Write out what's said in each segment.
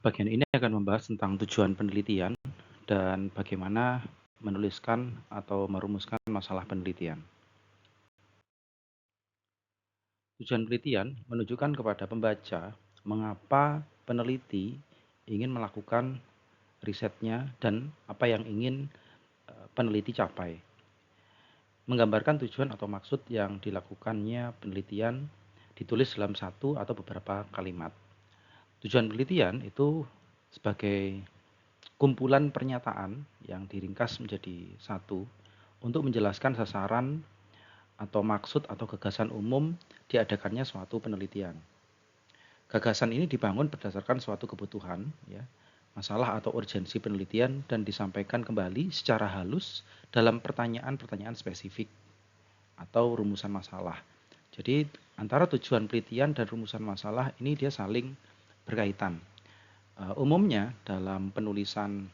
Bagian ini akan membahas tentang tujuan penelitian dan bagaimana menuliskan atau merumuskan masalah penelitian. Tujuan penelitian menunjukkan kepada pembaca mengapa peneliti ingin melakukan risetnya dan apa yang ingin peneliti capai. Menggambarkan tujuan atau maksud yang dilakukannya penelitian ditulis dalam satu atau beberapa kalimat. Tujuan penelitian itu sebagai kumpulan pernyataan yang diringkas menjadi satu untuk menjelaskan sasaran atau maksud atau gagasan umum diadakannya suatu penelitian. Gagasan ini dibangun berdasarkan suatu kebutuhan, ya, masalah atau urgensi penelitian dan disampaikan kembali secara halus dalam pertanyaan-pertanyaan spesifik atau rumusan masalah. Jadi antara tujuan penelitian dan rumusan masalah ini dia saling berkaitan. Umumnya dalam penulisan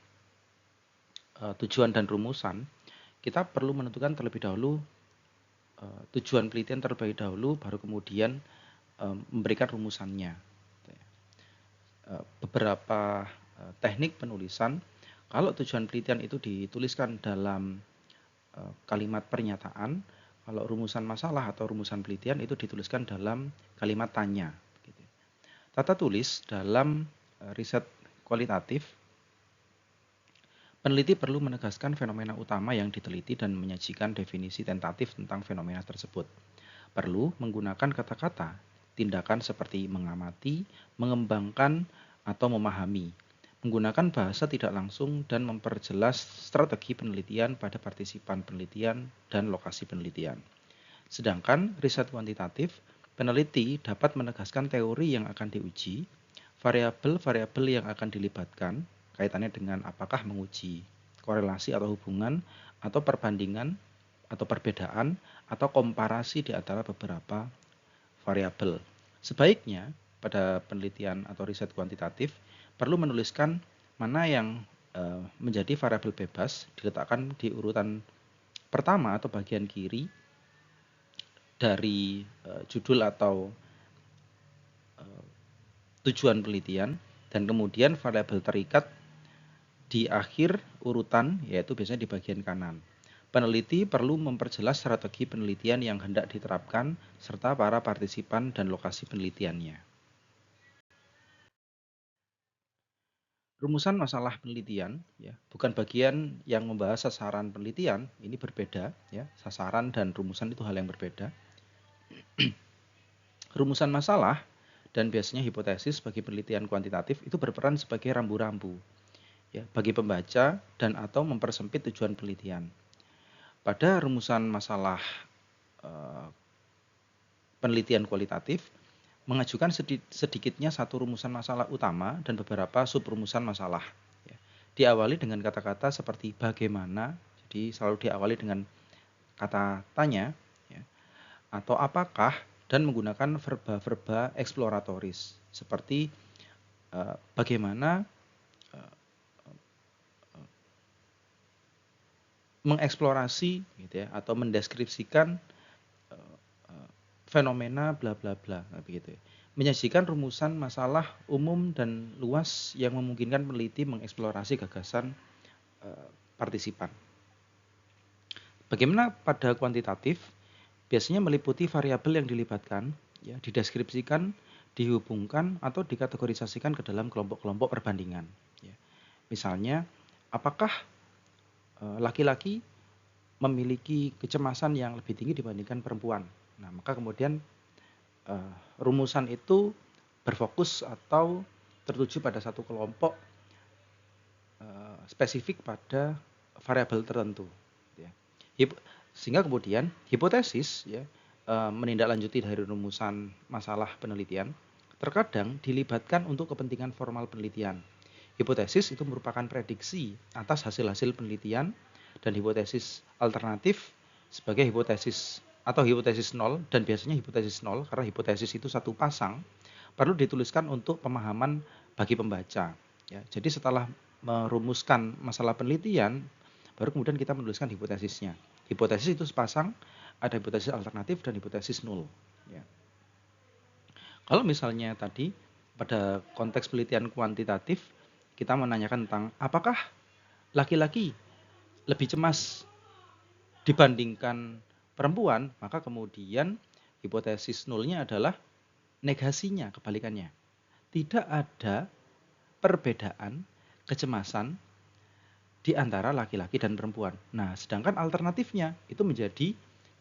tujuan dan rumusan, kita perlu menentukan terlebih dahulu tujuan penelitian terlebih dahulu, baru kemudian memberikan rumusannya. Beberapa teknik penulisan, kalau tujuan penelitian itu dituliskan dalam kalimat pernyataan, kalau rumusan masalah atau rumusan penelitian itu dituliskan dalam kalimat tanya. Tata tulis dalam riset kualitatif, peneliti perlu menegaskan fenomena utama yang diteliti dan menyajikan definisi tentatif tentang fenomena tersebut. Perlu menggunakan kata-kata, tindakan seperti mengamati, mengembangkan, atau memahami. Menggunakan bahasa tidak langsung dan memperjelas strategi penelitian pada partisipan penelitian dan lokasi penelitian. Sedangkan riset kuantitatif, peneliti dapat menegaskan teori yang akan diuji, variabel-variabel yang akan dilibatkan, kaitannya dengan apakah menguji korelasi atau hubungan, atau perbandingan, atau perbedaan, atau komparasi di antara beberapa variabel. Sebaiknya pada penelitian atau riset kuantitatif perlu menuliskan mana yang menjadi variabel bebas, diletakkan di urutan pertama atau bagian kiri dari judul atau tujuan penelitian, dan kemudian variabel terikat di akhir urutan, yaitu biasanya di bagian kanan. Peneliti perlu memperjelas strategi penelitian yang hendak diterapkan serta para partisipan dan lokasi penelitiannya. Rumusan masalah penelitian, ya, bukan bagian yang membahas sasaran penelitian, ini berbeda, ya. Sasaran dan rumusan itu hal yang berbeda. Rumusan masalah dan biasanya hipotesis bagi penelitian kuantitatif itu berperan sebagai rambu-rambu, ya, bagi pembaca dan atau mempersempit tujuan penelitian. Pada rumusan masalah penelitian kualitatif, mengajukan sedikitnya satu rumusan masalah utama dan beberapa subrumusan masalah. Ya. Diawali dengan kata-kata seperti bagaimana, jadi selalu diawali dengan kata tanya, ya, atau apakah, dan menggunakan verba-verba eksploratoris seperti bagaimana mengeksplorasi, gitu ya, atau mendeskripsikan fenomena bla bla bla, begitu ya. Menyajikan rumusan masalah umum dan luas yang memungkinkan peneliti mengeksplorasi gagasan partisipan. Bagaimana pada kuantitatif? Biasanya meliputi variabel yang dilibatkan, ya, dideskripsikan, dihubungkan, atau dikategorisasikan ke dalam kelompok-kelompok perbandingan. Ya. Misalnya, apakah laki-laki memiliki kecemasan yang lebih tinggi dibandingkan perempuan? Nah, maka kemudian rumusan itu berfokus atau tertuju pada satu kelompok spesifik pada variabel tertentu. Ya. Sehingga kemudian hipotesis, ya, menindaklanjuti dari rumusan masalah penelitian, terkadang dilibatkan untuk kepentingan formal penelitian. Hipotesis itu merupakan prediksi atas hasil-hasil penelitian, dan hipotesis alternatif sebagai hipotesis atau hipotesis nol, dan biasanya hipotesis nol karena hipotesis itu satu pasang, perlu dituliskan untuk pemahaman bagi pembaca. Ya, jadi setelah merumuskan masalah penelitian, baru kemudian kita menuliskan hipotesisnya. Hipotesis itu sepasang, ada hipotesis alternatif dan hipotesis nol. Ya. Kalau misalnya tadi pada konteks penelitian kuantitatif, kita menanyakan tentang apakah laki-laki lebih cemas dibandingkan perempuan, maka kemudian hipotesis nulnya adalah negasinya, kebalikannya. Tidak ada perbedaan kecemasan di antara laki-laki dan perempuan. Nah, sedangkan alternatifnya itu menjadi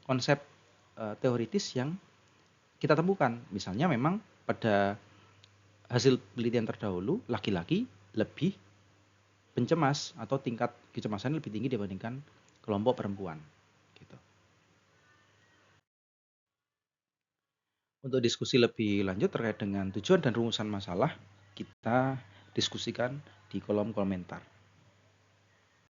konsep teoritis yang kita temukan. Misalnya memang pada hasil penelitian terdahulu, laki-laki lebih pencemas atau tingkat kecemasan lebih tinggi dibandingkan kelompok perempuan. Gitu. Untuk diskusi lebih lanjut terkait dengan tujuan dan rumusan masalah, kita diskusikan di kolom komentar.